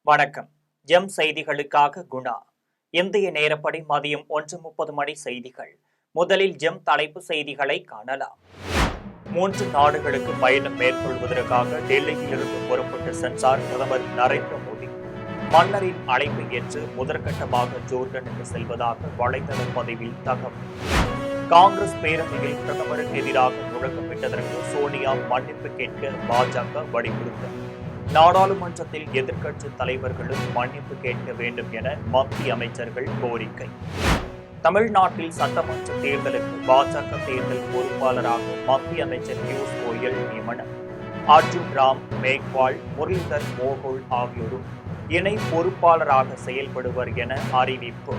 வணக்கம். எம் செய்திகளுக்காக குணா. இந்திய நேரப்படி மதியம் 1:30 மணி செய்திகள். முதலில் ஜெம் தலைப்பு செய்திகளை காணலாம். 3 நாடுகளுக்கு பயணம் மேற்கொள்வதற்காக டெல்லியிலிருந்து புறப்பட்டு சென்றார் பிரதமர் நரேந்திர மோடி. மன்னரின் அழைப்பை ஏற்று முதற்கட்டமாக ஜோர்டனுக்கு செல்வதாக வலைதள பதிவில் தகவல். காங்கிரஸ் பேரவையில் பிரதமருக்கு எதிராக முழக்கமிட்டதற்கு சோனியா மன்னிப்பு கேட்க பாஜக வலியுறுத்தல். நாடாளுமன்றத்தில் எதிர்க்கட்சி தலைவர்களும் மன்னிப்பு கேட்க வேண்டும் என மத்திய அமைச்சர்கள் கோரிக்கை. தமிழ்நாட்டில் சட்டமன்ற தேர்தலுக்கு பாஜக தேர்தல் பொறுப்பாளராக மத்திய அமைச்சர் பியூஷ் கோயல் நியமனம். அர்ஜுன் ராம் மேக்வால், முரளிதர் மோகோல் ஆகியோரும் இணை பொறுப்பாளராக செயல்படுவர் என அறிவிப்பு.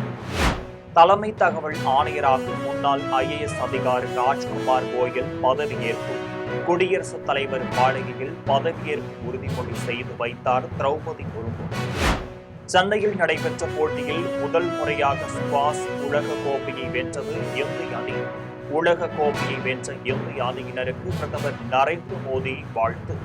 தலைமை தகவல் ஆணையராக முன்னாள் IAS அதிகாரி ராஜ்குமார் கோயல் பதவியேற்பு. குடியரசுத் தலைவர் மாளிகையில் பதவியேற்பு உறுதிமொழி செய்து வைத்தார் திரௌபதி முர்மு. சென்னையில் நடைபெற்ற போட்டியில் முதல் முறையாக சுபாஷ் உலக கோப்பையை வென்றது இந்திய அணி. உலக கோப்பையை வென்ற இந்திய அணியினருக்கு பிரதமர் நரேந்திர மோடி வாழ்த்து.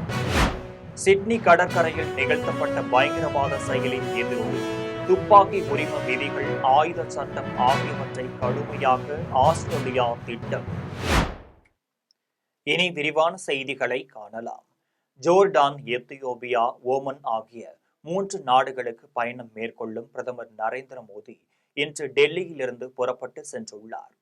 சிட்னி கடற்கரையில் நிகழ்த்தப்பட்ட பயங்கரவாத செயலின் எதிரொலி. துப்பாக்கி உரிம விதிகள், ஆயுத சட்டம் ஆகியவற்றை கடுமையாக ஆஸ்திரேலியா திட்டம். இனி விரிவான செய்திகளை காணலாம். ஜோர்டான், எத்தியோப்பியா, ஓமன் ஆகிய 3 நாடுகளுக்கு பயணம் மேற்கொள்ளும் பிரதமர் நரேந்திர மோடி இன்று டெல்லியிலிருந்து புறப்பட்டு சென்றுள்ளார்.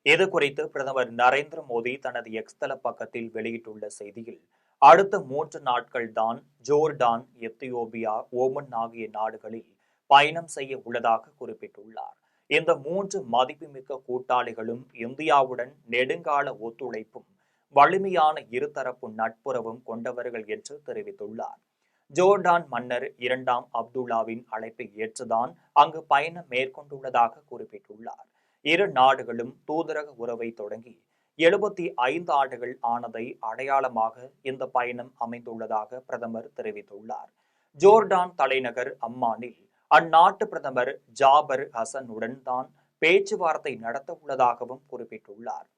இதுகுறித்து பிரதமர் நரேந்திர மோடி தனது எக்ஸ்தல பக்கத்தில் வெளியிட்டுள்ள செய்தியில், அடுத்த 3 நாட்கள் தான் ஜோர்டான், எத்தியோப்பியா, ஓமன் ஆகிய நாடுகளில் பயணம் செய்ய உள்ளதாக குறிப்பிட்டுள்ளார். இந்த 3 மதிப்புமிக்க கூட்டாளிகளும் இந்தியாவுடன் நெடுங்கால ஒத்துழைப்பும் வலிமையான இருதரப்பு நட்புறவும் கொண்டவர்கள் என்று தெரிவித்துள்ளார். ஜோர்டான் மன்னர் 2ஆம் அப்துல்லாவின் அழைப்பை ஏற்றுதான் அங்கு பயணம் மேற்கொண்டுள்ளதாக குறிப்பிட்டுள்ளார். இரு நாடுகளும் தூதரக உறவை தொடங்கி 75 ஆண்டுகள் ஆனதை அடையாளமாக இந்த பயணம் அமைந்துள்ளதாக பிரதமர் தெரிவித்துள்ளார். ஜோர்டான் தலைநகர் அம்மானில் அந்நாட்டு பிரதமர் ஜாபர் ஹசனுடன் தான் பேச்சுவார்த்தை நடத்த உள்ளதாகவும் குறிப்பிட்டுள்ளார்.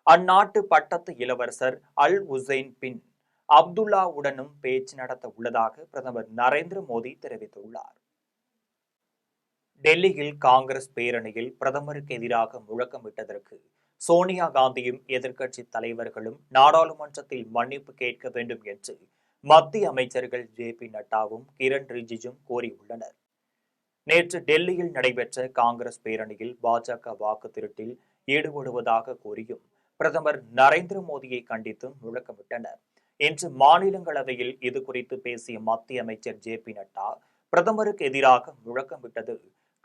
அந்நாட்டு பட்டத்து இளவரசர் அல் உசைன் பின் அப்துல்லாவுடனும் பேச்சு நடத்த உள்ளதாக பிரதமர் நரேந்திர மோடி தெரிவித்துள்ளார். டெல்லியில் காங்கிரஸ் பேரணியில் பிரதமருக்கு எதிராக முழக்கமிட்டதற்கு சோனியா காந்தியும் எதிர்க்கட்சி தலைவர்களும் நாடாளுமன்றத்தில் மன்னிப்பு கேட்க வேண்டும் என்று மத்திய அமைச்சர்கள் JP நட்டாவும் கிரண் ரிஜிஜும் கோரியுள்ளனர். நேற்று டெல்லியில் நடைபெற்ற காங்கிரஸ் பேரணியில் பாஜக வாக்கு திருட்டில் ஈடுபடுவதாக கூறியும் பிரதமர் நரேந்திர மோடியை கண்டித்தும் முழக்கமிட்டனர். இன்று மாநிலங்களவையில் இதுகுறித்து பேசிய மத்திய அமைச்சர் JP நட்டா, பிரதமருக்கு எதிராக முழக்கமிட்டது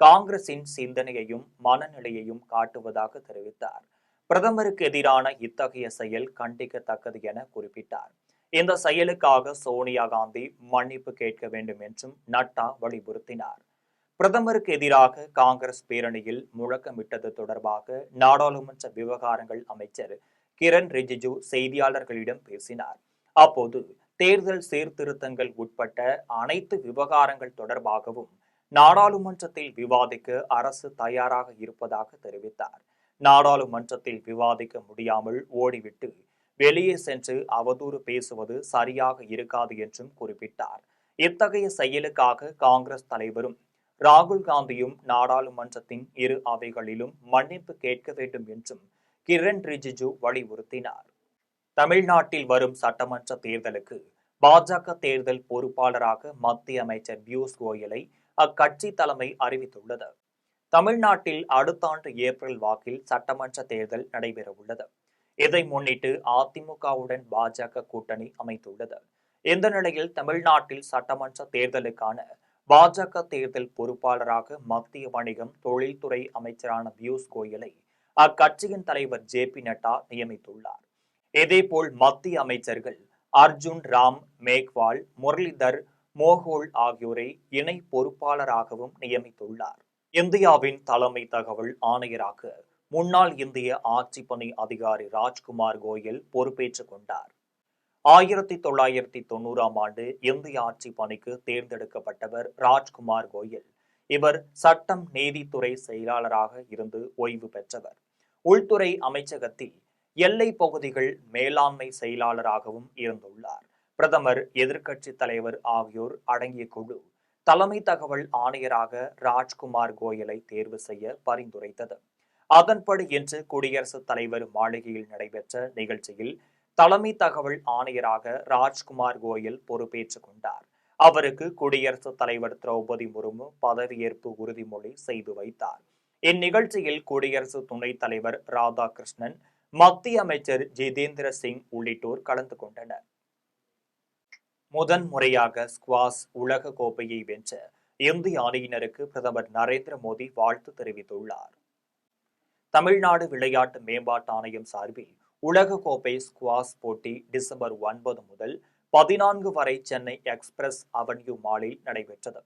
காங்கிரசின் சிந்தனையையும் மனநிலையையும் காட்டுவதாக தெரிவித்தார். பிரதமருக்கு எதிரான இத்தகைய செயல் கண்டிக்கத்தக்கது என குறிப்பிட்டார். இந்த செயலுக்காக சோனியா காந்தி மன்னிப்பு கேட்க வேண்டும் என்றும் நட்டா வலியுறுத்தினார். பிரதமருக்கு எதிராக காங்கிரஸ் பேரணியில் முழக்கமிட்டது தொடர்பாக நாடாளுமன்ற விவகாரங்கள் அமைச்சர் கிரண் ரிஜிஜு செய்தியாளர்களிடம் பேசினார். அப்போது தேர்தல் சீர்திருத்தங்கள் உட்பட்ட அனைத்து விவகாரங்கள் தொடர்பாகவும் நாடாளுமன்றத்தில் விவாதிக்க அரசு தயாராக இருப்பதாக தெரிவித்தார். நாடாளுமன்றத்தில் விவாதிக்க முடியாமல் ஓடிவிட்டு வெளியே சென்று அவதூறு பேசுவது சரியாக இருக்காது என்றும் குறிப்பிட்டார். இத்தகைய செயலுக்காக காங்கிரஸ் தலைவரும் ராகுல் காந்தியும் நாடாளுமன்றத்தின் இரு அவைகளிலும் மன்னிப்பு கேட்க வேண்டும் என்றும் கிரண் ரிஜிஜு வலியுறுத்தினார். தமிழ்நாட்டில் வரும் சட்டமன்ற தேர்தலுக்கு பாஜக தேர்தல் பொறுப்பாளராக மத்திய அமைச்சர் பியூஷ் கோயலை அக்கட்சி தலைமை அறிவித்துள்ளது. தமிழ்நாட்டில் அடுத்த ஆண்டு ஏப்ரல் வாக்கில் சட்டமன்ற தேர்தல் நடைபெறவுள்ளது. இதை முன்னிட்டு அதிமுகவுடன் பாஜக கூட்டணி அமைத்துள்ளது. இந்த நிலையில் தமிழ்நாட்டில் சட்டமன்ற தேர்தலுக்கான பாஜக தேர்தல் பொறுப்பாளராக மத்திய வணிகம் தொழில்துறை அமைச்சரான பியூஷ் கோயலை அக்கட்சியின் தலைவர் JP நட்டா நியமித்துள்ளார். இதேபோல் மத்திய அமைச்சர்கள் அர்ஜுன் ராம் மேக்வால், முரளிதர் மோகோல் ஆகியோரை இணை பொறுப்பாளராகவும் நியமித்துள்ளார். இந்தியாவின் தலைமை தகவல் ஆணையராக முன்னாள் இந்திய ஆட்சிப்பணி அதிகாரி ராஜ்குமார் கோயல் பொறுப்பேற்றுக் கொண்டார். 1990ஆம் ஆண்டு இந்திய ஆட்சி பணிக்கு தேர்ந்தெடுக்கப்பட்டவர் ராஜ்குமார் கோயல். இவர் சட்டம் நீதித்துறை செயலாளராக இருந்து ஓய்வு பெற்றவர். உள்துறை அமைச்சகத்தில் எல்லை பகுதிகள் மேலாண்மை செயலாளராகவும் இருந்துள்ளார். பிரதமர், எதிர்க்கட்சி தலைவர் ஆகியோர் அடங்கிய குழு தலைமை தகவல் ஆணையராக ராஜ்குமார் கோயலை தேர்வு செய்ய பரிந்துரைத்தது. அதன்படி இன்று குடியரசுத் தலைவர் மாளிகையில் நடைபெற்ற நிகழ்ச்சியில் தலைமை தகவல் ஆணையராக ராஜ்குமார் கோயல் பொறுப்பேற்றுக் கொண்டார். அவருக்கு குடியரசுத் தலைவர் திரௌபதி முர்மு பதவியேற்பு உறுதிமொழி செய்து வைத்தார். இந்நிகழ்ச்சியில் குடியரசு துணைத் தலைவர் ராதாகிருஷ்ணன், மத்திய அமைச்சர் ஜிதேந்திர சிங் உள்ளிட்டோர் கலந்து கொண்டனர். முதன்முறையாக ஸ்குவாஷ் உலக கோப்பையை வென்ற இந்திய அணியினருக்கு பிரதமர் நரேந்திர மோடி வாழ்த்து தெரிவித்துள்ளார். தமிழ்நாடு விளையாட்டு மேம்பாட்டு ஆணையம் சார்பில் உலக கோப்பை ஸ்குவாஷ் போட்டி டிசம்பர் 9 முதல் 14 வரை சென்னை எக்ஸ்பிரஸ் அவென்யூ மாலில் நடைபெற்றது.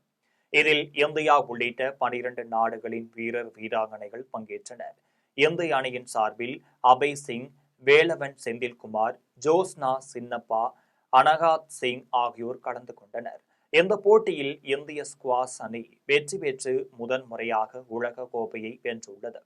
இதில் இந்தியா உள்ளிட்ட 12 நாடுகளின் வீரர் வீராங்கனைகள் பங்கேற்றனர். இந்திய அணியின் சார்பில் அபய் சிங், வேலவன் செந்தில்குமார், ஜோஸ்னா சின்னப்பா, அனகாத் சிங் ஆகியோர் கலந்து கொண்டனர். இந்த போட்டியில் இந்திய ஸ்குவாஷ் அணி வெற்றி பெற்று முதன்முறையாக உலக கோப்பையை வென்றுள்ளது.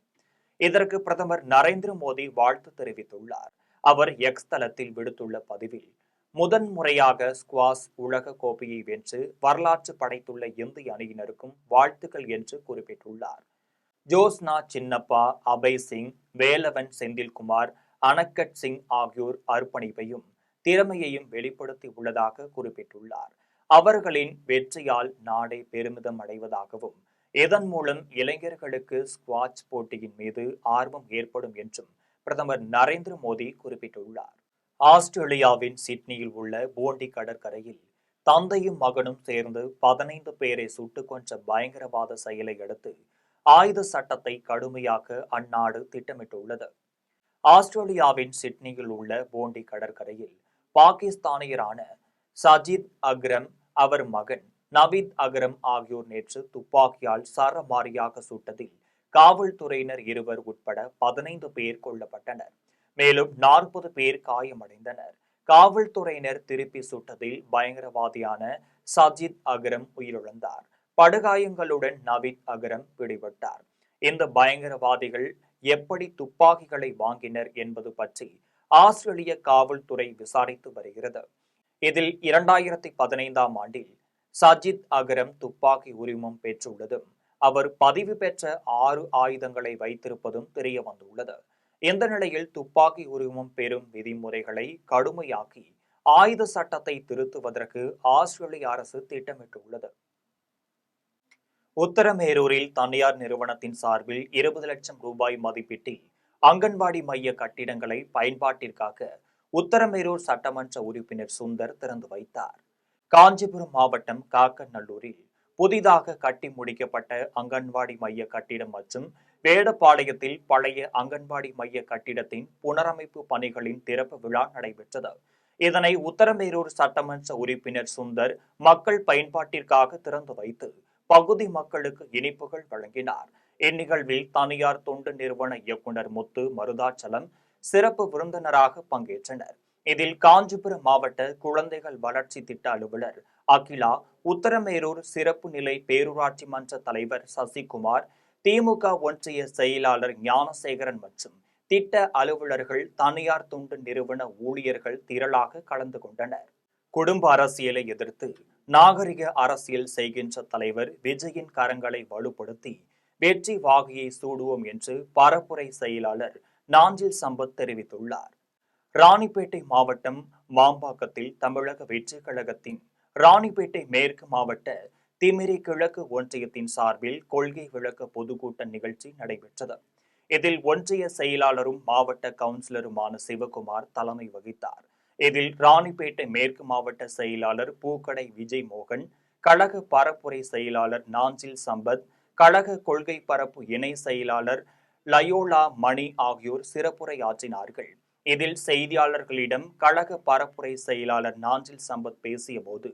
இதற்கு பிரதமர் நரேந்திர மோடி வாழ்த்து தெரிவித்துள்ளார். அவர் எக்ஸ் தளத்தில் விடுத்துள்ள பதிவில், முதன்முறையாக ஸ்குவாஷ் உலக கோப்பையை வென்று வரலாற்று படைத்துள்ள இந்திய அணியினருக்கும் வாழ்த்துக்கள் என்று குறிப்பிட்டுள்ளார். ஜோஸ்னா சின்னப்பா, அபய் சிங், வேலவன் செந்தில்குமார், அனக்கட் சிங் ஆகியோர் அர்ப்பணிப்பையும் திறமையையும் வெளிப்படுத்தி உள்ளதாக குறிப்பிட்டுள்ளார். அவர்களின் வெற்றியால் நாடே பெருமிதம் அடைவதாகவும், இதன் மூலம் இளைஞர்களுக்கு ஸ்குவாஷ் போட்டியின் மீது ஆர்வம் ஏற்படும் என்றும் பிரதமர் நரேந்திர மோடி குறிப்பிட்டுள்ளார். ஆஸ்திரேலியாவின் சிட்னியில் உள்ள போண்டி கடற்கரையில் தந்தையும் மகனும் சேர்ந்து 15 பேரை சுட்டுக் கொன்ற பயங்கரவாத செயலை அடுத்து ஆயுத சட்டத்தை கடுமையாக்க அந்நாடு திட்டமிட்டுள்ளது. ஆஸ்திரேலியாவின் சிட்னியில் உள்ள போண்டி கடற்கரையில் பாகிஸ்தானியரான சஜித் அக்ரம், அவர் மகன் நவீத் அக்ரம் ஆகியோர் நேற்று துப்பாக்கியால் சரமாரியாக சுட்டதில் காவல்துறையினர் 2 உட்பட 15 பேர் கொல்லப்பட்டனர். மேலும் 40 பேர் காயமடைந்தனர். காவல்துறையினர் திருப்பி சுட்டதில் பயங்கரவாதியான சஜித் அக்ரம் உயிரிழந்தார். படுகாயங்களுடன் நவீத் அக்ரம் பிடிபட்டார். இந்த பயங்கரவாதிகள் எப்படி துப்பாக்கிகளை வாங்கினர் என்பது பற்றி ஆஸ்திரேலிய காவல்துறை விசாரித்து வருகிறது. இதில் 2015ஆம் ஆண்டில் சஜித் அக்ரம் துப்பாக்கி உரிமம் பெற்றுள்ளதும், அவர் பதிவு பெற்ற 6 ஆயுதங்களை வைத்திருப்பதும் தெரிய வந்துள்ளது. இந்த நிலையில் துப்பாக்கி உரிமம் பெறும் விதிமுறைகளை கடுமையாக்கி ஆயுத சட்டத்தை திருத்துவதற்கு ஆஸ்திரேலிய அரசு திட்டமிட்டுள்ளது. உத்தரமேரூரில் தனியார் நிறுவனத்தின் சார்பில் 20 லட்சம் ரூபாய் மதிப்பீட்டில் அங்கன்வாடி மைய கட்டிடங்களை பயன்பாட்டிற்காக உத்தரமேரூர் சட்டமன்ற உறுப்பினர் சுந்தர் திறந்து வைத்தார். காஞ்சிபுரம் மாவட்டம் காக்கநல்லூரில் புதிதாக கட்டி முடிக்கப்பட்ட அங்கன்வாடி மைய கட்டிடம் மற்றும் வேடப்பாளையத்தில் பழைய அங்கன்வாடி மைய கட்டிடத்தின் புனரமைப்பு பணிகளின் திறப்பு விழா நடைபெற்றது. இதனை உத்தரமேரூர் சட்டமன்ற உறுப்பினர் சுந்தர் மக்கள் பயன்பாட்டிற்காக திறந்து வைத்து பகுதி மக்களுக்கு இனிப்புகள் வழங்கினார். இந்நிகழ்வில் தனியார் தொண்டு நிறுவன இயக்குநர் முத்து மருதாச்சலம் சிறப்பு விருந்தினராக பங்கேற்றனர். இதில் காஞ்சிபுரம் மாவட்ட குழந்தைகள் வளர்ச்சி திட்ட அலுவலர் அகிலா, உத்தரமேரூர் சிறப்பு நிலை பேரூராட்சி மன்ற தலைவர் சசிகுமார், திமுக ஒன்றிய செயலாளர் ஞானசேகரன் மற்றும் திட்ட அலுவலர்கள், தனியார் தொண்டு நிறுவன ஊழியர்கள் திரளாக கலந்து கொண்டனர். குடும்ப அரசியலை எதிர்த்து நாகரிக அரசியல் செய்கின்ற தலைவர் விஜயின் கரங்களை வலுப்படுத்தி வெற்றி வாகையை சூடுவோம் என்று பரப்புரை செயலாளர் நாஞ்சில் சம்பத் தெரிவித்துள்ளார். ராணிப்பேட்டை மாவட்டம் மாம்பாக்கத்தில் தமிழக வெற்றிக் கழகத்தின் ராணிப்பேட்டை மேற்கு மாவட்ட திமிரி கிழக்கு ஒன்றியத்தின் சார்பில் கொள்கை விளக்க பொதுக்கூட்ட நிகழ்ச்சி நடைபெற்றது. இதில் ஒன்றிய செயலாளரும் மாவட்ட கவுன்சிலருமான சிவகுமார் தலைமை வகித்தார். இதில் ராணிப்பேட்டை மேற்கு மாவட்ட செயலாளர் பூக்கடை விஜய் மோகன், கழக பரப்புரை செயலாளர் நாஞ்சில் சம்பத், கழக கொள்கை பரப்பு இணை செயலாளர் லயோலா மணி ஆகியோர் சிறப்புரை ஆற்றினார்கள். இதில் செய்தியாளர்களிடம் கழக பரப்புரை செயலாளர் நாஞ்சில் சம்பத் பேசிய போது,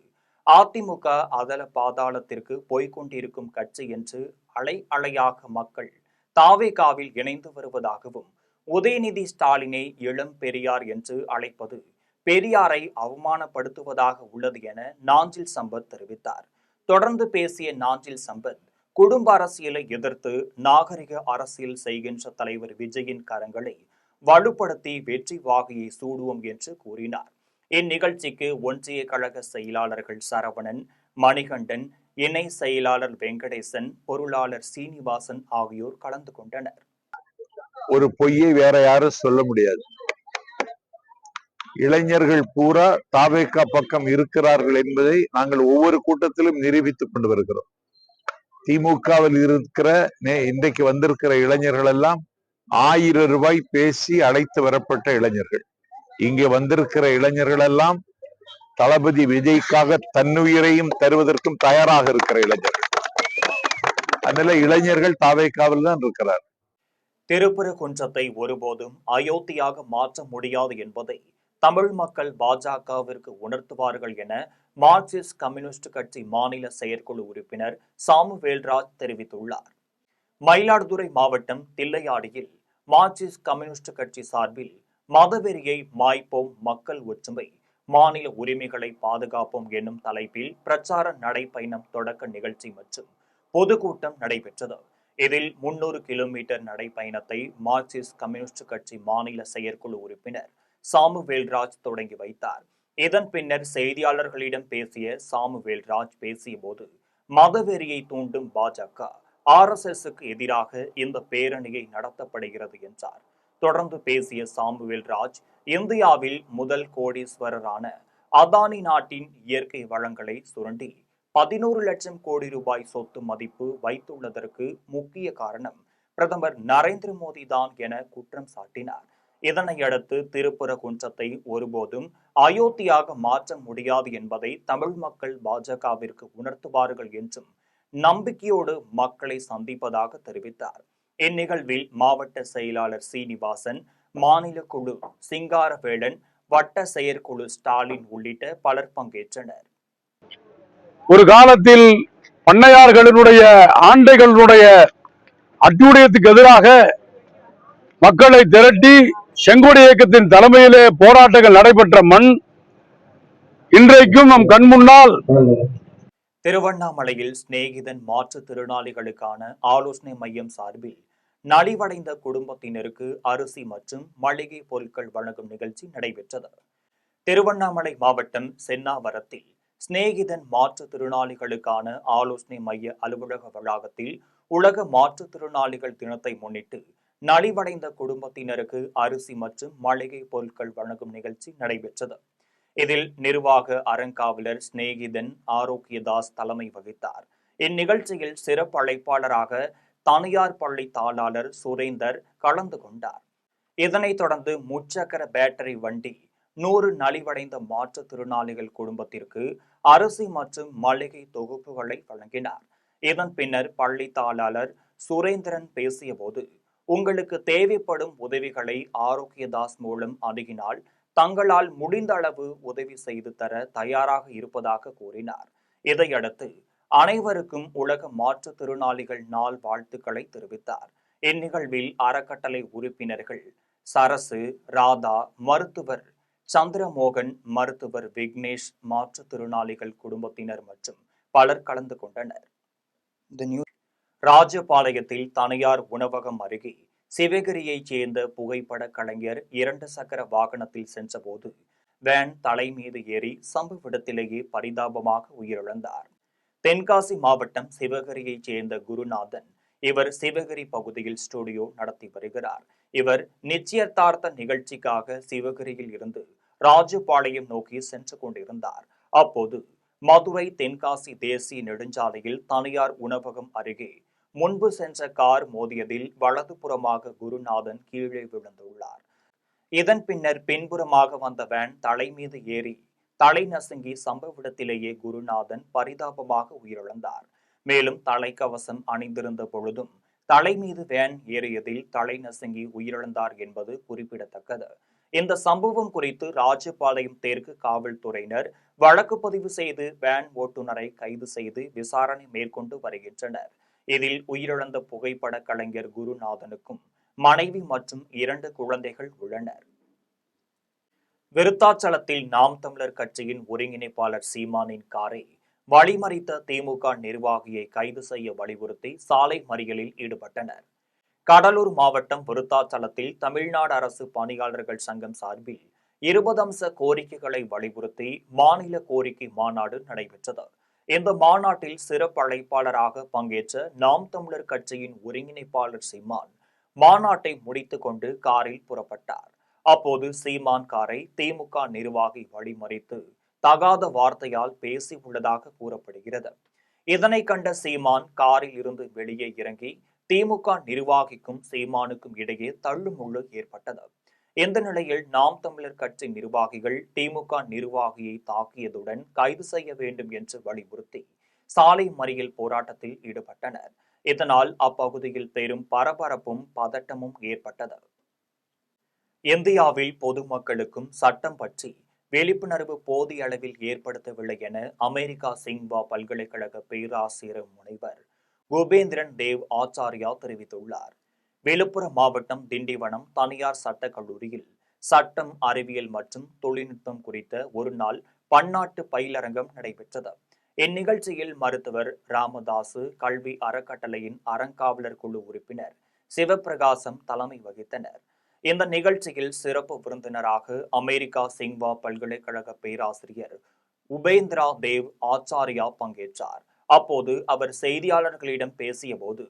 அதிமுக அதல பாதாளத்திற்கு போய்கொண்டிருக்கும் கட்சி என்று அலை அலையாக மக்கள் தாவேகாவில் இணைந்து வருவதாகவும், உதயநிதி ஸ்டாலினை இளம் பெரியார் என்று அழைப்பது பெரியாரை அவமானப்படுத்துவதாக உள்ளது என நாஞ்சில் சம்பத் தெரிவித்தார். தொடர்ந்து பேசிய நாஞ்சில் சம்பத், குடும்ப அரசியலை எதிர்த்து நாகரிக அரசியல் செய்கின்ற தலைவர் விஜயின் கரங்களை வலுப்படுத்தி வெற்றி வாகையை சூடுவோம் என்று கூறினார். இந்நிகழ்ச்சிக்கு ஒன்றிய கழக செயலாளர்கள் சரவணன், மணிகண்டன், இணை செயலாளர் வெங்கடேசன், பொருளாளர் சீனிவாசன் ஆகியோர் கலந்து கொண்டனர். ஒரு பொய்யை வேற யாரும் சொல்ல முடியாது. இளைஞர்கள் பூரா தாவேகா பக்கம் இருக்கிறார்கள் என்பதை நாங்கள் ஒவ்வொரு கூட்டத்திலும் நிரூபித்துக் கொண்டு வருகிறோம். திமுகவில் இருக்கிற இன்றைக்கு வந்திருக்கிற இளைஞர்கள் எல்லாம் 1000 ரூபாய் பேசி அழைத்து வரப்பட்ட இளைஞர்கள். இங்கே வந்திருக்கிற இளைஞர்கள் எல்லாம் தளபதி விஜய்க்காக தன்னுயிரையும் தருவதற்கும் தயாராக இருக்கிற இளைஞர்கள். அதனால இளைஞர்கள் தாவேகாவில் தான் இருக்கிறார். திருப்பரங்குன்றத்தை ஒருபோதும் அயோத்தியாக மாற்ற முடியாது என்பதை தமிழ் மக்கள் பாஜகவிற்கு உணர்த்துவார்கள் என மார்க்சிஸ்ட் கம்யூனிஸ்ட் கட்சி மாநில செயற்குழு உறுப்பினர் சாமுவேல்ராஜ் தெரிவித்துள்ளார். மயிலாடுதுறை மாவட்டம் தில்லையாடியில் மார்க்சிஸ்ட் கம்யூனிஸ்ட் கட்சி சார்பில் மதவெறியை மாய்ப்போம், மக்கள் ஒற்றுமை, மாநில உரிமைகளை பாதுகாப்போம் என்னும் தலைப்பில் பிரச்சார நடைப்பயணம் தொடக்க நிகழ்ச்சி மற்றும் பொதுக்கூட்டம் நடைபெற்றது. இதில் 300 கிலோமீட்டர் நடைப்பயணத்தை மார்க்சிஸ்ட் கம்யூனிஸ்ட் கட்சி மாநில செயற்குழு உறுப்பினர் சாமுவேல்ராஜ் தொடங்கி வைத்தார். இதன் பின்னர் செய்தியாளர்களிடம் பேசிய சாமுவேல்ராஜ் பேசிய போது, மதவெறியை தூண்டும் பாஜக, RSSக்கு எதிராக இந்த பேரணியை நடத்தப்படுகிறது என்றார். தொடர்ந்து பேசிய சாமுவேல்ராஜ், இந்தியாவில் முதல் கோடீஸ்வரரான அதானி நாட்டின் இயற்கை வளங்களை சுரண்டி 11 லட்சம் கோடி ரூபாய் சொத்து மதிப்பு வைத்துள்ளதற்கு முக்கிய காரணம் பிரதமர் நரேந்திர மோடி தான் என குற்றம் சாட்டினார். இதனையடுத்து திருப்பரங்குன்றத்தை ஒருபோதும் அயோத்தியாக மாற்ற முடியாது என்பதை தமிழ் மக்கள் பாஜகவிற்கு உணர்த்துவார்கள் என்றும் நம்பிக்கையோடு மக்களை சந்திப்பதாக தெரிவித்தார். இந்நிகழ்வில் மாவட்ட செயலாளர் சீனிவாசன், மாநில குழு சிங்காரவேலன், வட்ட செயற்குழு ஸ்டாலின் உள்ளிட்ட பலர் பங்கேற்றனர். ஒரு காலத்தில் பண்ணையார்களுடைய ஆண்டைகளுடைய அட்டூழியத்துக்கு எதிராக மக்களை திரட்டி செங்கோடி இயக்கத்தின் தலைமையிலே போராட்டங்கள் நடைபெற்ற மண் இன்றைக்கும் நம் கண் முன்னால். திருவண்ணாமலையில் சிநேகிதன் மாற்றுத்திறனாளிகளுக்கான ஆலோசனை மையம் சார்பில் நலிவடைந்த குடும்பத்தினருக்கு அரிசி மற்றும் மளிகை பொருட்கள் வழங்கும் நிகழ்ச்சி நடைபெற்றது. திருவண்ணாமலை மாவட்டம் சென்னாவரத்தில் சிநேகிதன் மாற்றுத்திறனாளிகளுக்கான ஆலோசனை மைய அலுவலக வளாகத்தில் உலக மாற்றுத்திறனாளிகள் தினத்தை முன்னிட்டு நலிவடைந்த குடும்பத்தினருக்கு அரிசி மற்றும் மளிகை பொருட்கள் வழங்கும் நிகழ்ச்சி நடைபெற்றது. இதில் நிர்வாக அறங்காவலர் சிநேகிதன் ஆரோக்கியதாஸ் தலைமை வகித்தார். இந்நிகழ்ச்சியில் சிறப்பு அழைப்பாளராக தனியார் பள்ளி தாளாளர் சுரேந்தர் கலந்து கொண்டார். இதனைத் தொடர்ந்து முச்சக்கர பேட்டரி வண்டி 100 நலிவடைந்த மாற்றுத்திறனாளிகள் குடும்பத்திற்கு அரிசி மற்றும் மளிகை தொகுப்புகளை வழங்கினார். இதன் பின்னர் பள்ளி தாளாளர் சுரேந்திரன் பேசிய போது, உங்களுக்கு தேவைப்படும் உதவிகளை ஆரோக்கியதாஸ் மூலம் அணுகினால் தங்களால் முடிந்த அளவு உதவி செய்து தர தயாராக இருப்பதாக கூறினார். இதையடுத்து அனைவருக்கும் உலக மாற்றுத்திறனாளிகள் நாள் வாழ்த்துக்களை தெரிவித்தார். இந்நிகழ்வில் அறக்கட்டளை உறுப்பினர்கள் சரசு, ராதா, மருத்துவர் சந்திரமோகன், மருத்துவர் விக்னேஷ், மாற்றுத்திறனாளிகள் குடும்பத்தினர் மற்றும் பலர் கலந்து கொண்டனர். ராஜபாளையத்தில் தனியார் உணவகம் அருகே சிவகிரியைச் சேர்ந்த புகைப்பட கலைஞர் 2 சக்கர வாகனத்தில் சென்றபோது வேன் தலை மீது ஏறி சம்பவ இடத்திலேயே பரிதாபமாக உயிரிழந்தார். தென்காசி மாவட்டம் சிவகிரியைச் சேர்ந்த குருநாதன். இவர் சிவகிரி பகுதியில் ஸ்டுடியோ நடத்தி வருகிறார். இவர் நிச்சயதார்த்த நிகழ்ச்சிக்காக சிவகிரியில் இருந்து ராஜபாளையம் நோக்கி சென்று கொண்டிருந்தார். அப்போது மதுரை தென்காசி தேசிய நெடுஞ்சாலையில் தனியார் உணவகம் அருகே முன்பு சென்ற கார் மோதியதில் வலதுபுறமாக குருநாதன் கீழே விழுந்துள்ளார். இதன் பின்னர் பின்புறமாக வந்த வேன் தலை மீது ஏறி தலை நசுங்கி சம்பவ இடத்திலேயே குருநாதன் பரிதாபமாக உயிரிழந்தார். மேலும் தலைக்கவசம் அணிந்திருந்த பொழுதும் தலை மீது வேன் ஏறியதில் தலை நசுங்கி உயிரிழந்தார் என்பது குறிப்பிடத்தக்கது. இந்த சம்பவம் குறித்து ராஜபாளையம் தெற்கு காவல்துறையினர் வழக்கு பதிவு செய்து வேன் ஓட்டுநரை கைது செய்து விசாரணை மேற்கொண்டு வருகின்றனர். இதில் உயிரிழந்த புகைப்பட கலைஞர் குருநாதனுக்கும் மனைவி மற்றும் 2 குழந்தைகள் உள்ளனர். விருத்தாச்சலத்தில் நாம் தமிழர் கட்சியின் ஒருங்கிணைப்பாளர் சீமானின் காரை வழிமறித்த திமுக நிர்வாகியை கைது செய்ய வலியுறுத்தி சாலை மறியலில் ஈடுபட்டனர். கடலூர் மாவட்டம் விருத்தாச்சலத்தில் தமிழ்நாடு அரசு பணியாளர்கள் சங்கம் சார்பில் 20 அம்ச கோரிக்கைகளை வலியுறுத்தி மாநில கோரிக்கை மாநாடு நடைபெற்றது. இந்த மாநாட்டில் சிறப்பு அழைப்பாளராக பங்கேற்ற நாம் தமிழர் கட்சியின் ஒருங்கிணைப்பாளர் சீமான் மாநாட்டை முடித்துக் கொண்டு காரில் புறப்பட்டார். அப்போது சீமான் காரை திமுக நிர்வாகி வழிமறித்து தகாத வார்த்தையால் பேசியுள்ளதாக கூறப்படுகிறது. இதனை கண்ட சீமான் காரில் இருந்து வெளியே இறங்கி திமுக நிர்வாகிக்கும் சீமானுக்கும் இடையே தள்ளுமுள்ளு ஏற்பட்டது. இந்த நிலையில் நாம் தமிழர் கட்சி நிர்வாகிகள் திமுக நிர்வாகியை தாக்கியதுடன் கைது செய்ய வேண்டும் என்று வலியுறுத்தி சாலை மறியல் போராட்டத்தில் ஈடுபட்டனர். இதனால் அப்பகுதியில் பெரும் பரபரப்பும் பதட்டமும் ஏற்பட்டது. இந்தியாவில் பொதுமக்களுக்கும் சட்டம் பற்றி விழிப்புணர்வு போதிய அளவில் ஏற்படுத்தவில்லை என அமெரிக்கா சிங்வா பல்கலைக்கழக பேராசிரியர் முனைவர் குபேந்திரன் தேவ் ஆச்சாரியா தெரிவித்துள்ளார். விழுப்புரம் மாவட்டம் திண்டிவனம் தனியார் சட்டக் கல்லூரியில் சட்டம், அறிவியல் மற்றும் தொழில்நுட்பம் குறித்த ஒருநாள் பன்னாட்டு பயிலரங்கம் நடைபெற்றது. இந்நிகழ்ச்சியில் மருத்துவர் ராமதாசு, கல்வி அறக்கட்டளையின் அறங்காவலர் குழு உறுப்பினர் சிவபிரகாசம் தலைமை வகித்தனர். இந்த நிகழ்ச்சியில் சிறப்பு விருந்தினராக அமெரிக்கா சிங்வா பல்கலைக்கழக பேராசிரியர் உபேந்திரா தேவ் ஆச்சாரியா பங்கேற்றார். அப்போது அவர் செய்தியாளர்களிடம் பேசியபோது,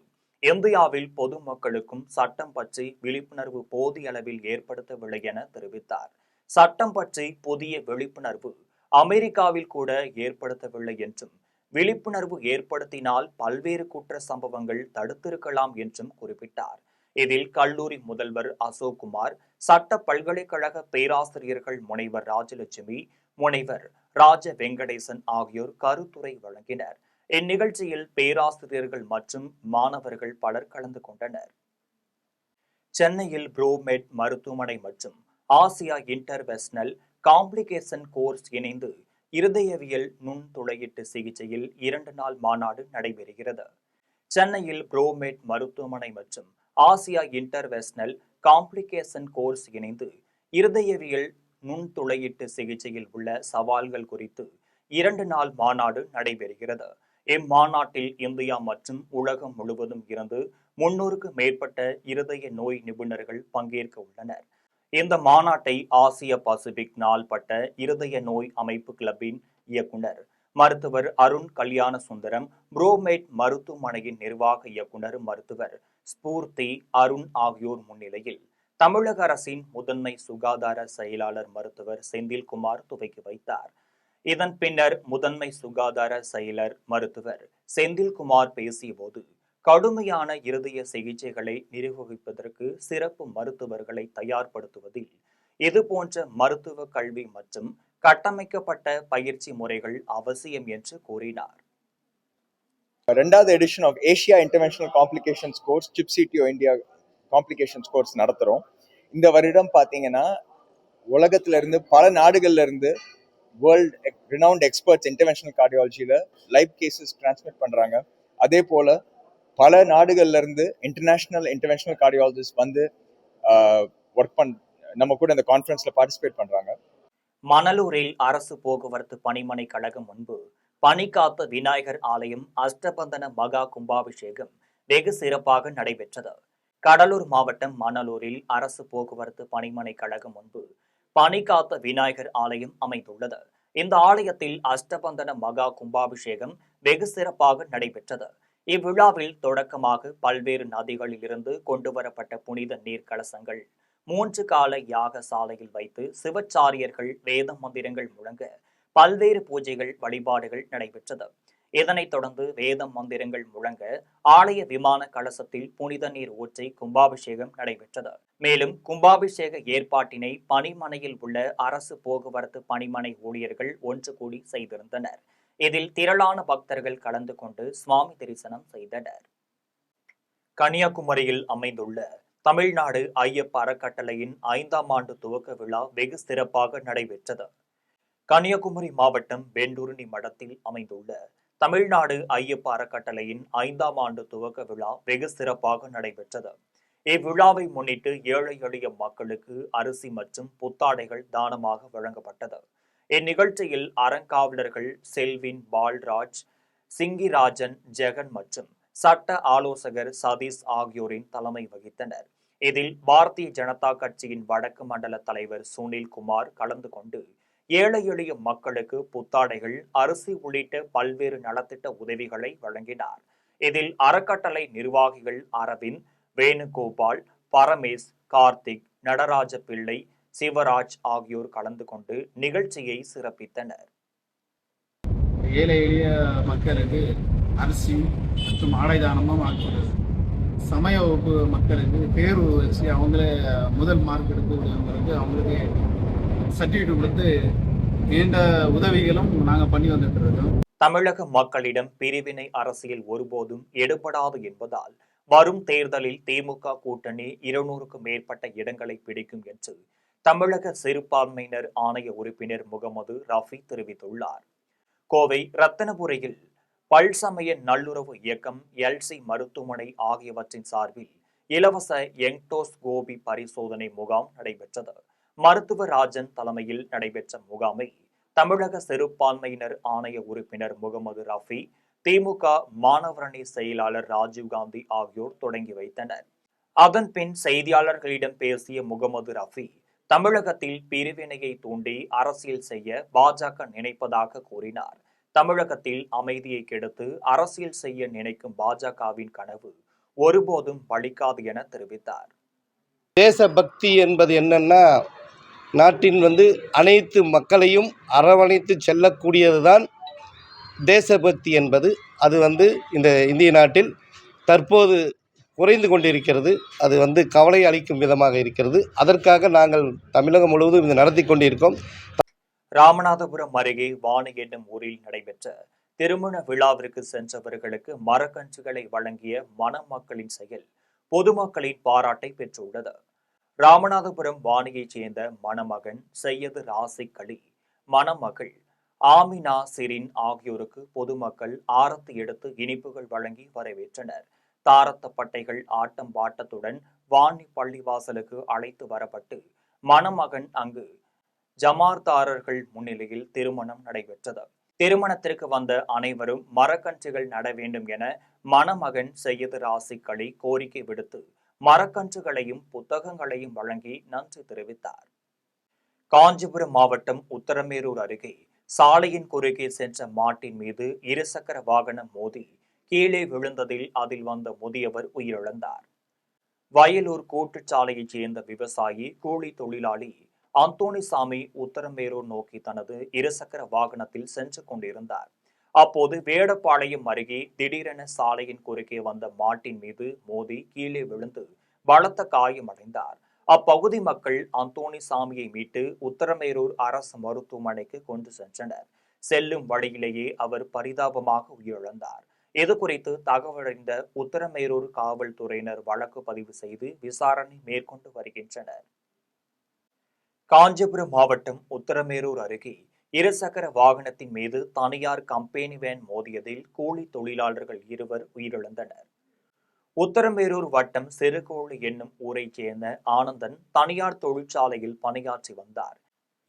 இந்தியாவில் பொதுமக்களுக்கும் சட்டம் பற்றி விழிப்புணர்வு போதிய அளவில் ஏற்படுத்தவில்லை என தெரிவித்தார். சட்டம் பற்றி புதிய விழிப்புணர்வு அமெரிக்காவில் கூட ஏற்படுத்தவில்லை என்றும், விழிப்புணர்வு ஏற்படுத்தினால் பல்வேறு குற்ற சம்பவங்கள் தடுத்திருக்கலாம் என்றும் குறிப்பிட்டார். இதில் கல்லூரி முதல்வர் அசோக்குமார், சட்ட பல்கலைக்கழக பேராசிரியர்கள் முனைவர் ராஜலட்சுமி, முனைவர் ராஜ வெங்கடேசன் ஆகியோர் கருத்துரை வழங்கினர். இந்நிகழ்ச்சியில் பேராசிரியர்கள் மற்றும் மாணவர்கள் பலர் கலந்து கொண்டனர். சென்னையில் ப்ரோமெட் மருத்துவமனை மற்றும் ஆசியா இன்டர்வெஷனல் காம்ப்ளிகேஷன் கோர்ஸ் இணைந்து இருதயவியல் நுண்துளையீட்டு சிகிச்சையில் 2 நாள் மாநாடு நடைபெறுகிறது. சென்னையில் ப்ரோமெட் மருத்துவமனை மற்றும் ஆசியா இன்டர்வெஷனல் காம்ப்ளிகேஷன் கோர்ஸ் இணைந்து இருதயவியல் நுண்துளையீட்டு சிகிச்சையில் உள்ள சவால்கள் குறித்து 2 நாள் மாநாடு நடைபெறுகிறது. இம்மாநாட்டில் இந்தியா மற்றும் உலகம் முழுவதும் இருந்து 300க்கும் மேற்பட்ட இருதய நோய் நிபுணர்கள் பங்கேற்க உள்ளனர். இந்த மாநாட்டை ஆசிய பசிபிக் நாள்பட்ட இருதய நோய் அமைப்பு கிளப்பின் இயக்குனர் மருத்துவர் அருண் கல்யாண சுந்தரம், ப்ரோமெட் மருத்துவமனையின் நிர்வாக இயக்குனர் மருத்துவர் ஸ்பூர்த்தி அருண் ஆகியோர் முன்னிலையில் தமிழக அரசின் முதன்மை சுகாதார செயலாளர் மருத்துவர் செந்தில்குமார் துவக்கி வைத்தார். இதன் பின்னர் முதன்மை சுகாதார செயலர் மருத்துவர் செந்தில்குமார் பேசியபோது, கடுமையான இருதய சிகிச்சைகளை நிர்வகிப்பதற்கு சிறப்பு மருத்துவர்களை தயார்படுத்துவதில் இதுபோன்ற மருத்துவ கல்வி மற்றும் கட்டமைக்கப்பட்ட பயிற்சி முறைகள் அவசியம் என்று கூறினார். 2வது edition of Asia interventional complications course சிப்சிடிஓ இந்தியா காம்ப்ளிகேஷன்ஸ் கோர்ஸ் நடத்துகிறோம். இந்த வருடம் பார்த்தீங்கன்னா உலகத்துல இருந்து பல நாடுகள்ல இருந்து வேர்ல்டு ரினவுண்ட் எக்ஸ்பர்ட்ஸ் இன்டர்வென்ஷனல் கார்டியாலஜியில் லைவ் கேசஸ் டிரான்ஸ்மிட் பண்ணுறாங்க. அதே போல் பல நாடுகள்ல இருந்து இன்டர்நேஷ்னல் இன்டர்வென்ஷனல் கார்டியாலஜிஸ்ட் வந்து ஒர்க் நம்ம கூட இந்த கான்ஃபரன்ஸில் பார்ட்டிசிபேட் பண்ணுறாங்க. மணலூரில் அரசு போக்குவரத்து பணிமனை கழகம் முன்பு பனிக்காத்த விநாயகர் ஆலயம் அஷ்டபந்தன மகா கும்பாபிஷேகம் வெகு சிறப்பாக நடைபெற்றது. கடலூர் மாவட்டம் மணலூரில் அரசு போக்குவரத்து பணிமனை கழகம் முன்பு பனிக்காத்த விநாயகர் ஆலயம் அமைந்துள்ளது. இந்த ஆலயத்தில் அஷ்டபந்தன மகா கும்பாபிஷேகம் வெகு சிறப்பாக நடைபெற்றது. இவ்விழாவில் தொடக்கமாக பல்வேறு நதிகளில் இருந்து கொண்டுவரப்பட்ட புனித நீர் கலசங்கள் 3 கால யாக சாலையில் வைத்து சிவச்சாரியர்கள் வேத மந்திரங்கள் முழங்க பல்வேறு பூஜைகள் வழிபாடுகள் நடைபெற்றது. இதனைத் தொடர்ந்து வேத மந்திரங்கள் முழங்க ஆலய விமான கலசத்தில் புனித நீர் ஊற்றி கும்பாபிஷேகம் நடைபெற்றது. மேலும் கும்பாபிஷேக ஏற்பாட்டினை பணிமனையில் உள்ள அரசு போக்குவரத்து பணிமனை ஊழியர்கள் ஒன்று கூடி செய்திருந்தனர். இதில் திரளான பக்தர்கள் கலந்து கொண்டு சுவாமி தரிசனம் செய்தனர். கன்னியாகுமரியில் அமைந்துள்ள தமிழ்நாடு ஐயப்ப அறக்கட்டளையின் 5ஆம் ஆண்டு துவக்க விழா வெகு சிறப்பாக நடைபெற்றது. கன்னியாகுமரி மாவட்டம் வெண்டூரணி மடத்தில் அமைந்துள்ள தமிழ்நாடு ஐயப்ப அறக்கட்டளையின் 5ஆம் ஆண்டு துவக்க விழா வெகு சிறப்பாக நடைபெற்றது. இவ்விழாவை முன்னிட்டு ஏழை எளிய மக்களுக்கு அரிசி மற்றும் புத்தாடைகள் தானமாக வழங்கப்பட்டது. இந்நிகழ்ச்சியில் அறங்காவலர்கள் செல்வின் பால்ராஜ், சிங்கிராஜன், ஜெகன் மற்றும் சட்ட ஆலோசகர் சதீஷ் ஆகியோரின் தலைமை வகித்தனர். இதில் பாரதிய ஜனதா கட்சியின் வடக்கு மண்டல தலைவர் சுனில் குமார் கலந்து கொண்டு ஏழை எளிய மக்களுக்கு புத்தாடைகள், அரிசி உள்ளிட்ட பல்வேறு நலத்திட்ட உதவிகளை வழங்கினார். இதில் அறக்கட்டளை நிர்வாகிகள் அரவிந்த், வேணுகோபால், பரமேஷ், கார்த்திக், நடராஜ பிள்ளை, சிவராஜ் ஆகியோர் கலந்து கொண்டு நிகழ்ச்சியை சிறப்பித்தனர். ஏழை எளிய மக்களுக்கு அரிசி மற்றும் ஆடை தானமும் ஆக்குறது, சமய வகுப்பு மக்களுக்கு தேர்வு வச்சு அவங்களே முதல் மார்க் எடுக்கக்கூடியவங்களுக்கு அவங்களுக்கு சர்டிஃபிகேட் கொடுத்து நீண்ட உதவிகளும் நாங்கள் பண்ணி வந்துட்டு இருக்கோம். தமிழக மக்களிடம் பிரிவினை அரசியல் ஒருபோதும் எடுபடாது என்பதால் வரும் தேர்தலில் திமுக கூட்டணி 200க்கும் மேற்பட்ட இடங்களை பிடிக்கும் என்று தமிழக சிறுபான்மையினர் ஆணைய உறுப்பினர் முகமது ரஃபி தெரிவித்துள்ளார். கோவை ரத்தனபுரியில் பல்சமய நல்லுறவு இயக்கம், எல்சி மருத்துவமனை ஆகியவற்றின் சார்பில் இலவச யங்டோஸ் கோபி பரிசோதனை முகாம் நடைபெற்றது. மருத்துவர் ராஜன் தலைமையில் நடைபெற்ற முகாமை தமிழக சிறுபான்மையினர் ஆணைய உறுப்பினர் முகமது ரஃபி, திமுக மாணவரணி செயலாளர் ராஜீவ்காந்தி ஆகியோர் தொடங்கி வைத்தனர். அதன் பின் செய்தியாளர்களிடம் பேசிய முகமது ரஃபி, தமிழகத்தில் பிரிவினையை தூண்டி அரசியல் செய்ய பாஜக நினைப்பதாக கூறினார். தமிழகத்தில் அமைதியை கெடுத்து அரசியல் செய்ய நினைக்கும் பாஜகவின் கனவு ஒருபோதும் பலிக்காது என தெரிவித்தார். தேசபக்தி என்பது என்னன்னா, நாட்டின் அனைத்து மக்களையும் அரவணைத்து செல்லக்கூடியதுதான் தேசபக்தி என்பது. அது இந்த இந்திய நாட்டில் தற்போது குறைந்து கொண்டிருக்கிறது. அது கவலை அளிக்கும் விதமாக இருக்கிறது. அதற்காக நாங்கள் தமிழகம் முழுவதும் இது நடத்தி கொண்டிருக்கோம். ராமநாதபுரம் அருகே வாணி என்னும் ஊரில் நடைபெற்ற திருமண விழாவிற்கு சென்றவர்களுக்கு மரக்கன்றுகளை வழங்கிய மணமக்களின் செயல் பொதுமக்களின் பாராட்டை பெற்றுள்ளது. ராமநாதபுரம் வாணியைச் சேர்ந்த மணமகன் சையது ராசிக் அலி, மணமகள் ஆமினா சிரின் ஆகியோருக்கு பொதுமக்கள் ஆரத்தி எடுத்து இனிப்புகள் வழங்கி வரவேற்றனர். தாரத்த பட்டைகள் ஆட்டம் பாட்டத்துடன் வாணி பள்ளிவாசலுக்கு அழைத்து வரப்பட்டு மணமகன் அங்கு ஜமார்தாரர்கள் முன்னிலையில் திருமணம் நடைபெற்றது. திருமணத்திற்கு வந்த அனைவரும் மரக்கன்றுகள் நட வேண்டும் என மணமகன் சையது ராசிக் அலி கோரிக்கை விடுத்து மரக்கன்றுகளையும் புத்தகங்களையும் வழங்கி நன்றி தெரிவித்தார். காஞ்சிபுரம் மாவட்டம் உத்தரமேரூர் அருகே சாலையின் குறுக்கே சென்ற மாட்டின் மீது இருசக்கர வாகனம் மோதி கீழே விழுந்ததில் அதில் வந்த முதியவர் உயிரிழந்தார். வயலூர் கூட்டுச்சாலையைச் சேர்ந்த விவசாயி கூலி தொழிலாளி அந்தோணிசாமி உத்தரமேரூர் நோக்கி தனது இருசக்கர வாகனத்தில் சென்று கொண்டிருந்தார். அப்போது வேடப்பாளையம் அருகே திடீரென சாலையின் குறுக்கே வந்த மாட்டின் மீது மோதி கீழே விழுந்து பலத்த காயமடைந்தார். அப்பகுதி மக்கள் அந்தோணிசாமியை மீட்டு உத்தரமேரூர் அரசு மருத்துவமனைக்கு கொண்டு சென்றனர். செல்லும் வழியிலேயே அவர் பரிதாபமாக உயிரிழந்தார். இதுகுறித்து தகவலறிந்த உத்தரமேரூர் காவல்துறையினர் வழக்கு பதிவு செய்து விசாரணை மேற்கொண்டு வருகின்றனர். காஞ்சிபுரம் மாவட்டம் உத்தரமேரூர் அருகே இருசக்கர வாகனத்தின் மீது தனியார் கம்பெனி வேன் மோதியதில் கூலி தொழிலாளர்கள் 2 உயிரிழந்தனர். உத்தரமேரூர் வட்டம் சிறுகோளி என்னும் ஊரைச் சேர்ந்த ஆனந்தன் தனியார் தொழிற்சாலையில் பணியாற்றி வந்தார்.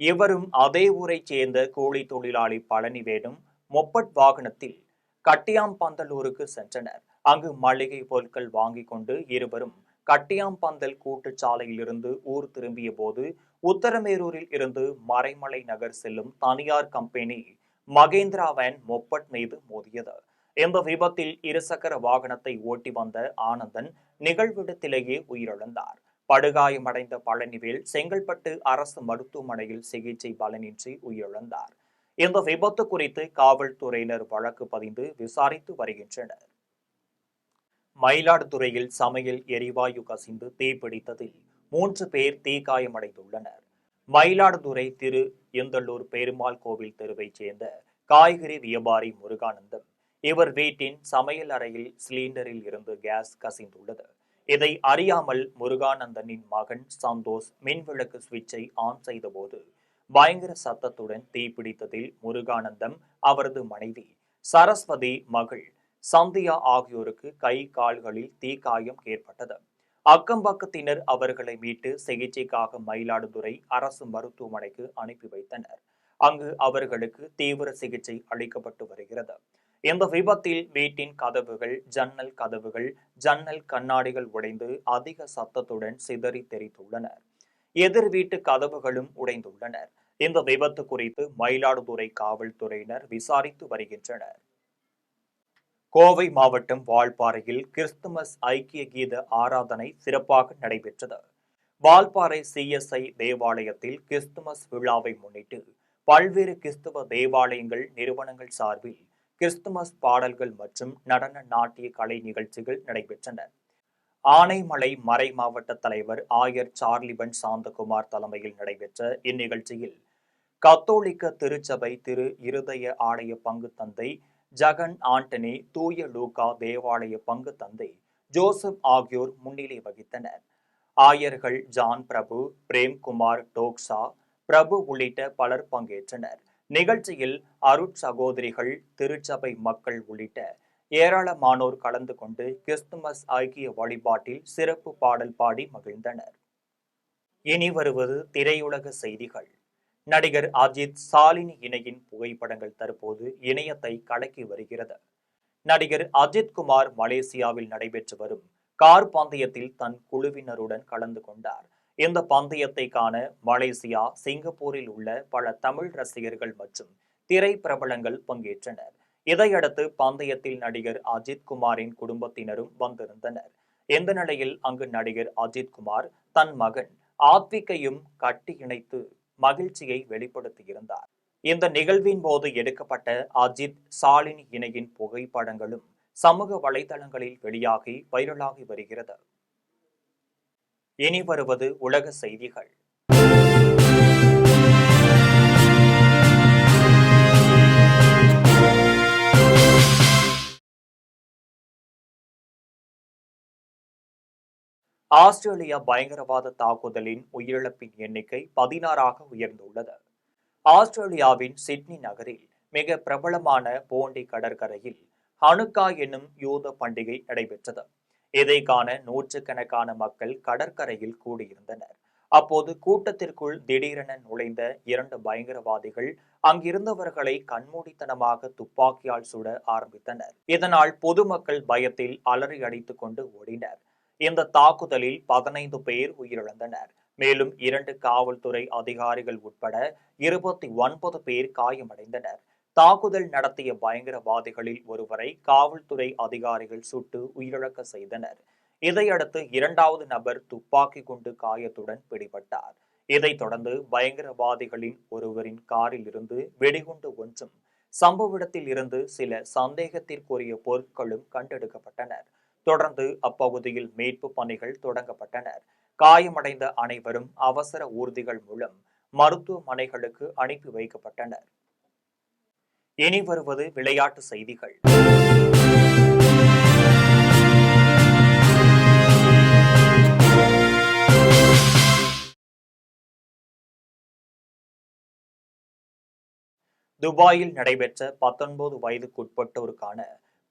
இவரும் அதே ஊரைச் சேர்ந்த கூலி தொழிலாளி பழனிவேலும் மொப்பட் வாகனத்தில் கட்டியாம்பந்தலூருக்கு சென்றனர். அங்கு மளிகை பொருட்கள் வாங்கிக் கொண்டு இருவரும் கட்டியாம்பந்தல் கூட்டுச்சாலையிலிருந்து ஊர் திரும்பிய போது உத்தரமேரூரில் இருந்து மறைமலை நகர் செல்லும் தனியார் கம்பெனி மகேந்திரா வேன் மொப்பட் மீது மோதியது. இந்த விபத்தில் இருசக்கர வாகனத்தை ஓட்டி வந்த ஆனந்தன் நிகழ்விடத்திலேயே உயிரிழந்தார். படுகாயமடைந்த பழனிவேல் செங்கல்பட்டு அரசு மருத்துவமனையில் சிகிச்சை பலனின்றி உயிரிழந்தார். இந்த விபத்து குறித்து காவல்துறையினர் வழக்கு பதிந்து விசாரித்து வருகின்றனர். மயிலாடுதுறையில் சமையல் எரிவாயு கசிந்து தீப்பிடித்ததில் 3 பேர் தீக்காயமடைந்துள்ளனர். மயிலாடுதுறை திரு எந்தல்லூர் பெருமாள் கோவில் தெருவைச் சேர்ந்த காய்கறி வியாபாரி முருகானந்தம். இவர் வீட்டின் சமையல் அறையில் சிலிண்டரில் இருந்து கேஸ் கசிந்துள்ளது. இதை அறியாமல் முருகானந்தனின் மகன் சந்தோஷ் மின்விளக்கு சுவிட்சை ஆன் செய்தபோது பயங்கர சத்தத்துடன் தீப்பிடித்ததில் முருகானந்தம், அவரது மனைவி சரஸ்வதி, மகள் சந்தியா ஆகியோருக்கு கை கால்களில் தீக்காயம் ஏற்பட்டது. அக்கம்பக்கத்தினர் அவர்களை மீட்டு சிகிச்சைக்காக மயிலாடுதுறை அரசு மருத்துவமனைக்கு அனுப்பி வைத்தனர். அங்கு அவர்களுக்கு தீவிர சிகிச்சை அளிக்கப்பட்டு வருகிறது. இந்த விபத்தில் வீட்டின் கதவுகள், ஜன்னல் கண்ணாடிகள் உடைந்து அதிக சத்தத்துடன் சிதறி தெரித்துள்ளனர். எதிர் வீட்டு கதவுகளும் உடைந்துள்ளனர். இந்த விபத்து குறித்து மயிலாடுதுறை காவல்துறையினர் விசாரித்து வருகின்றனர். கோவை மாவட்டம் வால்பாறையில் கிறிஸ்துமஸ் ஐக்கிய கீத ஆராதனை சிறப்பாக நடைபெற்றது. வால்பாறை CSI தேவாலயத்தில் கிறிஸ்துமஸ் விழாவை முன்னிட்டு பல்வேறு கிறிஸ்துவ தேவாலயங்கள் நிறுவனங்கள் சார்பில் கிறிஸ்துமஸ் பாடல்கள் மற்றும் நடன நாட்டிய கலை நிகழ்ச்சிகள் நடைபெற்றன. ஆனைமலை மறை மாவட்ட தலைவர் ஆயர் சார்லிபன் சாந்தகுமார் தலைமையில் நடைபெற்ற இந்நிகழ்ச்சியில் கத்தோலிக்க திருச்சபை திரு இருதய ஆலய பங்கு தந்தை ஜகன் ஆண்டனி, தூய லூகா தேவாலய பங்கு தந்தை ஜோசப் ஆகியோர் முன்னிலை வகித்தனர். ஆயர்கள் ஜான் பிரபு, பிரேம்குமார் டோக்ஸா பிரபு உள்ளிட்ட பலர் பங்கேற்றனர். நிகழ்ச்சியில் அருட்சகோதரிகள், திருச்சபை மக்கள் உள்ளிட்ட ஏராளமானோர் கலந்து கொண்டு கிறிஸ்துமஸ் ஐக்கிய வழிபாட்டில் சிறப்பு பாடல் பாடி மகிழ்ந்தனர். இனி வருவது திரையுலக செய்திகள். நடிகர் அஜித் சாலினி இணையின் புகைப்படங்கள் தற்போது இணையத்தை கலக்கி வருகிறது. நடிகர் அஜித் குமார் மலேசியாவில் நடைபெற்று வரும் கார் பந்தயத்தில் தன் குழுவினருடன் கலந்து கொண்டார். இந்த பந்தயத்தை காண மலேசியா, சிங்கப்பூரில் உள்ள பல தமிழ் ரசிகர்கள் மற்றும் திரை பிரபலங்கள் பங்கேற்றனர். இதையடுத்து பந்தயத்தில் நடிகர் அஜித் குமாரின் குடும்பத்தினரும் வந்திருந்தனர். இந்த நிலையில் அங்கு நடிகர் அஜித் குமார் தன் மகன் ஆத்விக்கையும் கட்டி இணைத்து மகிழ்ச்சியை வெளிப்படுத்தியிருந்தார். இந்த நிகழ்வின் போது எடுக்கப்பட்ட அஜித் சாலினி இணையின் புகைப்படங்களும் சமூக வலைதளங்களில் வெளியாகி வைரலாகி வருகிறது. இனி வருவது உலக செய்திகள். ஆஸ்திரேலியா பயங்கரவாத தாக்குதலின் உயிரிழப்பின் எண்ணிக்கை 16ஆக உயர்ந்துள்ளது. ஆஸ்திரேலியாவின் சிட்னி நகரில் மிக பிரபலமான போண்டி கடற்கரையில் ஹனுக்கா என்னும் யூத பண்டிகை நடைபெற்றது. இதை காண நூற்றுக்கணக்கான மக்கள் கடற்கரையில் கூடியிருந்தனர். அப்போது கூட்டத்திற்குள் திடீரென நுழைந்த 2 பயங்கரவாதிகள் அங்கிருந்தவர்களை கண்மூடித்தனமாக துப்பாக்கியால் சுட ஆரம்பித்தனர். இதனால் பொதுமக்கள் பயத்தில் அலறி அடித்துக் கொண்டு ஓடினர். இந்த தாக்குதலில் 15 பேர் உயிரிழந்தனர். மேலும் 2 காவல்துறை அதிகாரிகள் உட்பட 29 பேர் காயமடைந்தனர். தாக்குதல் நடத்திய பயங்கரவாதிகளில் ஒருவரை காவல்துறை அதிகாரிகள் சுட்டு உயிரிழக்க செய்தனர். இதையடுத்து 2வது நபர் துப்பாக்கி குண்டு காயத்துடன் பிடிபட்டார். இதைத் தொடர்ந்து பயங்கரவாதிகளின் ஒருவரின் காரில் இருந்து வெடிகுண்டு ஒன்றும், சம்பவ இடத்தில் இருந்து சில சந்தேகத்திற்குரிய பொருட்களும் கண்டெடுக்கப்பட்டனர். தொடர்ந்து அப்பகுதியில் மீட்பு பணிகள் தொடங்கப்பட்டன. காயமடைந்த அனைவரும் அவசர ஊர்திகள் மூலம் மருத்துவமனைகளுக்கு அனுப்பி வைக்கப்பட்டனர். இனி வருவது விளையாட்டு செய்திகள். துபாயில் நடைபெற்ற 19 வயதுக்குட்பட்டோருக்கான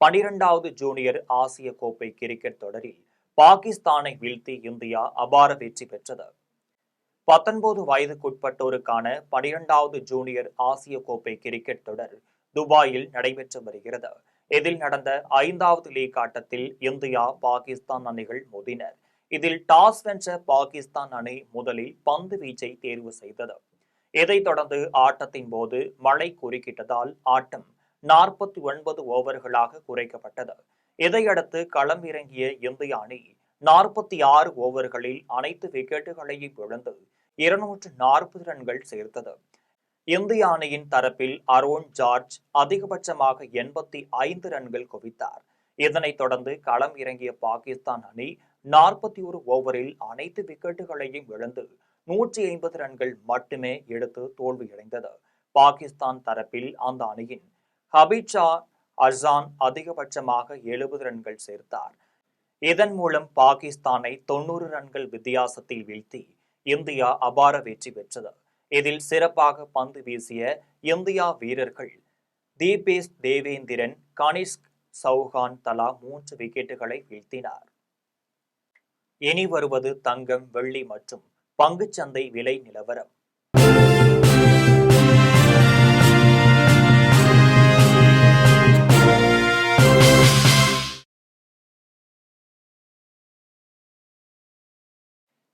12வது ஜூனியர் ஆசிய கோப்பை கிரிக்கெட் தொடரில் பாகிஸ்தானை வீழ்த்தி இந்தியா அபார வெற்றி பெற்றது. 19 வயதுக்குட்பட்டோருக்கான 12வது ஜூனியர் ஆசிய கோப்பை கிரிக்கெட் தொடர் துபாயில் நடைபெற்று வருகிறது. இதில் நடந்த 5வது லீக் ஆட்டத்தில் இந்தியா, பாகிஸ்தான் அணிகள் மோதினர். இதில் டாஸ் வென்ற பாகிஸ்தான் அணி முதலில் பந்து வீச்சை தேர்வு செய்தது. இதைத் தொடர்ந்து ஆட்டத்தின் போது மழை குறுக்கிட்டதால் ஆட்டம் 49 ஓவர்களாக குறைக்கப்பட்டது. இதையடுத்து களம் இறங்கிய இந்திய அணி 46 ஓவர்களில் அனைத்து விக்கெட்டுகளையும் இழந்து 240 ரன்கள் சேர்த்தது. இந்திய அணியின் தரப்பில் அரோன் ஜார்ஜ் அதிகபட்சமாக 85 ரன்கள் குவித்தார். இதனைத் தொடர்ந்து களம் இறங்கிய பாகிஸ்தான் அணி 41 ஓவரில் அனைத்து விக்கெட்டுகளையும் இழந்து 150 ரன்கள் மட்டுமே எடுத்து தோல்வியடைந்தது. பாகிஸ்தான் தரப்பில் அந்த அணியின் ஹபீஜா அர்சான் அதிகபட்சமாக 70 ரன்கள் சேர்த்தார். இதன் மூலம் பாகிஸ்தானை 90 ரன்கள் வித்தியாசத்தில் வீழ்த்தி இந்தியா அபார வெற்றி பெற்றது. இதில் சிறப்பாக பந்து வீசிய இந்தியா வீரர்கள் தீபேஷ் தேவேந்திரன், கனிஷ்க் சௌஹான் தலா 3 விக்கெட்டுகளை வீழ்த்தினார். இனி வருவது தங்கம், வெள்ளி மற்றும் பங்குச்சந்தை விலை நிலவரம்.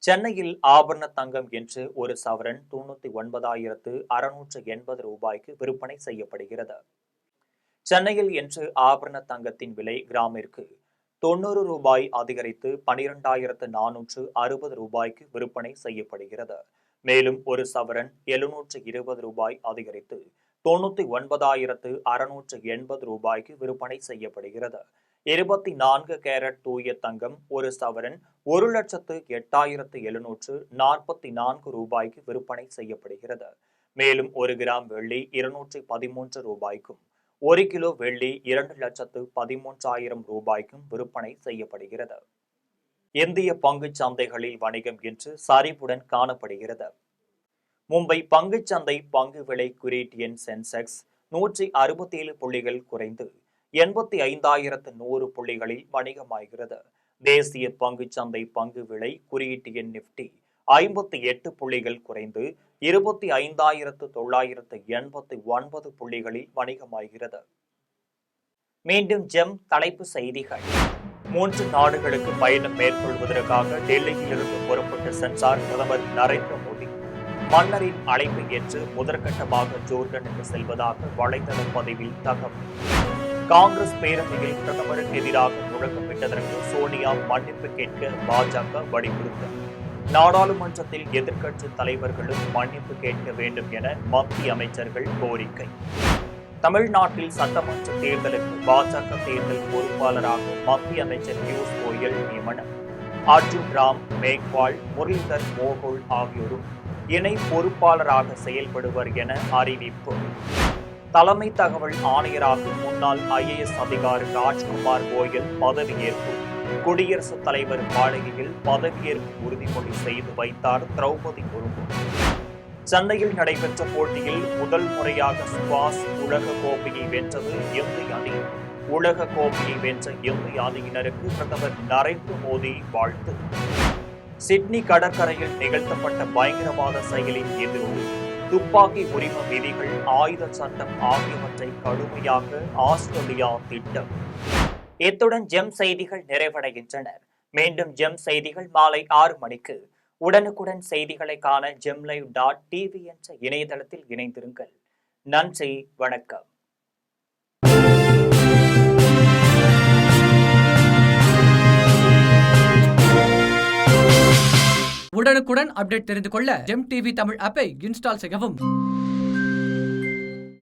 சென்னையில் ஆபரண தங்கம் என்று ஒரு சவரன் 99,680 ரூபாய்க்கு விற்பனை செய்யப்படுகிறது. சென்னையில் இன்று ஆபரண தங்கத்தின் விலை கிராமிற்கு 90 ரூபாய் அதிகரித்து 12,460 ரூபாய்க்கு விற்பனை செய்யப்படுகிறது. மேலும் ஒரு சவரன் 720 ரூபாய் அதிகரித்து 99,680 ரூபாய்க்கு விற்பனை செய்யப்படுகிறது. 24 கேரட் தூய தங்கம் ஒரு சவரன் 1,08,744 ரூபாய்க்கு விற்பனை செய்யப்படுகிறது. மேலும் 1 கிராம் வெள்ளி 213 ரூபாய்க்கும் 1 கிலோ வெள்ளி 2,13,000 ரூபாய்க்கும் விற்பனை செய்யப்படுகிறது. இந்திய பங்குச் சந்தைகளில் வணிகம் இன்று சரிவுடன் காணப்படுகிறது. மும்பை பங்குச்சந்தை பங்கு விலை குறியீட்டு எண் சென்செக்ஸ் 167 புள்ளிகள் குறைந்து 85,100 புள்ளிகளில் வணிகமாகிறது. தேசிய பங்குச்சந்தை பங்கு விலை குறியீட்டு எண் நிப்டி 58 புள்ளிகள் குறைந்து 25,989 புள்ளிகளில் வணிகமாகிறது. மீண்டும் ஜெம் தலைப்பு செய்திகள். 3 நாடுகளுக்கு பயணம் மேற்கொள்வதற்காக டெல்லியிலிருந்து புறப்பட்டு சென்றார் பிரதமர் நரேந்திர மோடி. மன்னரின் அழைப்பை ஏற்று முதற்கட்டமாக ஜோர்டனுக்கு செல்வதாக வலைதள பதிவில் தகவல். காங்கிரஸ் பேரவையில் பிரதமருக்கு எதிராக முழக்கமிட்டதற்கு சோனியா மன்னிப்பு கேட்க பாஜக வலியுறுத்தல். நாடாளுமன்றத்தில் எதிர்க்கட்சி தலைவர்களும் மன்னிப்பு கேட்க வேண்டும் என மத்திய அமைச்சர்கள் கோரிக்கை. தமிழ்நாட்டில் சட்டமன்ற தேர்தலுக்கு பாஜக தேர்தல் பொறுப்பாளராக மத்திய அமைச்சர் பியூஷ் கோயல் நியமனம். அர்ஜுன் ராம் மேக்வால், முரளிதர் மோகோல் ஆகியோரும் இணை பொறுப்பாளராக செயல்படுவர் என அறிவிப்பு. தலைமை தகவல் ஆணையராக முன்னாள் IAS அதிகாரி ராஜ்குமார் கோயல் பதவியேற்பு. குடியரசுத் தலைவர் மாளிகையில் பதவியேற்பு உறுதிமொழி செய்து வைத்தார் திரௌபதி முர்மு. சென்னையில் நடைபெற்ற போட்டியில் முதல் முறையாக சுபாஷ் உலக கோப்பையை வென்றது இந்திய அணி. உலக கோப்பையை வென்ற இந்திய அணியினருக்கு பிரதமர் நரேந்திர மோடி வாழ்த்து. சிட்னி கடற்கரையில் நிகழ்த்தப்பட்ட பயங்கரவாத செயலின் எதிரொலி. துப்பாக்கி உரிம விதிகள், ஆயுத சட்டம் ஆகியவற்றை கடுமையாக்க ஆஸ்திரேலியா திட்டம். இத்துடன் ஜெம் செய்திகள் நிறைவடைகின்றன. மீண்டும் ஜெம் செய்திகள் மாலை 6 மணிக்கு. உடனுக்குடன் செய்திகளை காண gemlive.tv என்ற இணையதளத்தில் இணைந்திருங்கள். நன்றி, வணக்கம். உடனுக்குடன் அப்டேட் தெரிந்து கொள்ள ஜெம் டிவி தமிழ் ஆப்பை இன்ஸ்டால் செய்யவும்.